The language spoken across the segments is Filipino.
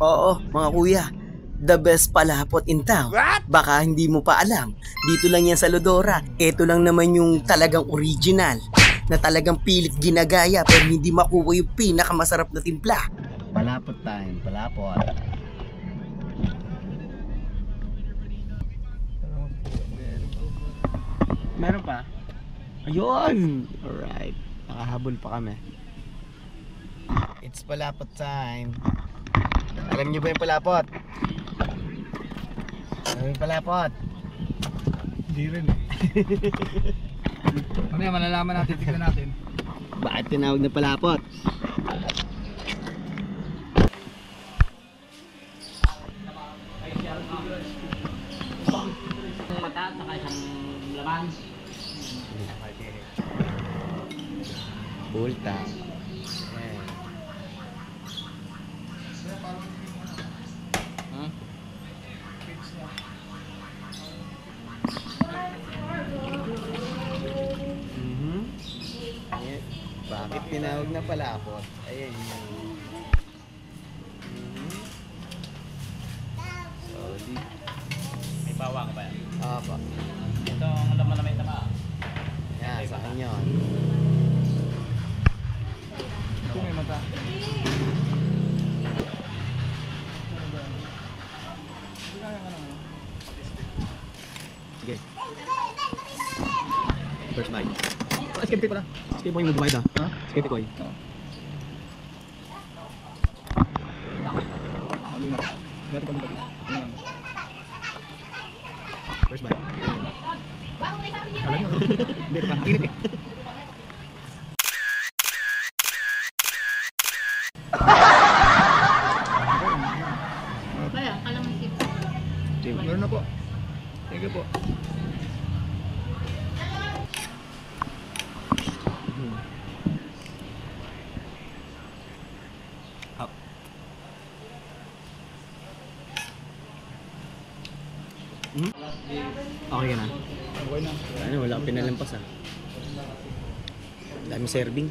Oo, mga kuya, the best palapot in town. Baka hindi mo pa alam, dito lang yan sa Lodora. Ito lang naman yung talagang original, na talagang pilit ginagaya pero hindi makuha yung pinakamasarap na timpla. Palapot time, palapot. Meron pa? Ayun! Alright, nakahabol pa kami. It's palapot time. Alam niyo ba yung palapot? Alam yung palapot? Hindi rin eh. Ano yan, malalaman natin, tignan natin. Bakit tinawag na palapot? Mata at saka isang laman. Bulta. Bakit tinawag na palapot? Ayan yun. Solid. May bawang ba yan? Apa. Ito ang laman na may tama. Yan, sa akin yun. Ito may mata. Sige. First bite. Skeptic pala. Skeptic ko yung mag-bite ah. Ha? Skeptic ko yung. First bite. Hindi pa. Init eh. Kaya, kalamansi. Meron na po. Thank you po. Okay ka na? Okay na. Ano, wala akong pinalampas ah. Dami serving.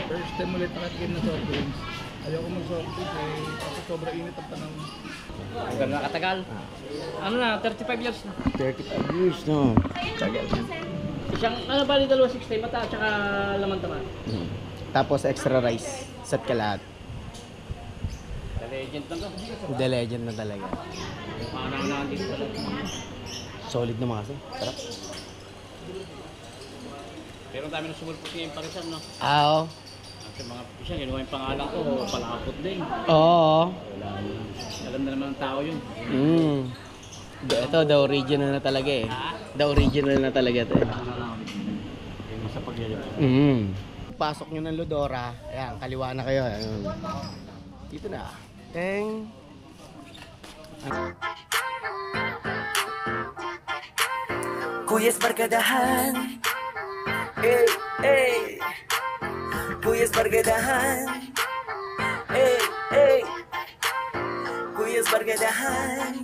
First time ulit nakatikim na soft drinks. Ayoko mag-soft drinks eh. Kasi sobra init ang panahon. Hanggang nakatagal. Ano na, 35 years na. 35 years no. Tagal. Isang, ano ba, dalawa 60 mata at saka laman tama. Tapos extra rice. Set ka lahat. The legend na to. The legend na talaga. Panang-panang dito sa Solid naman kasi. Sarap. Pero dami na sumulpot ngayon parisan, no? Oo. Kasi mga isa, ginawa yung pangalan ko, palapot din. Oo. Alam na naman ng tao yun. Ito, the original na talaga eh. The original na talaga ito eh. Yung sa paglilip. Pasok nyo ng Lodora. Ayan, kaliwa na kayo. Ayan. Dito na. Teng. Kuyas barkadahan, eh, eh. Kuyas barkadahan, eh, eh. Kuyas barkadahan.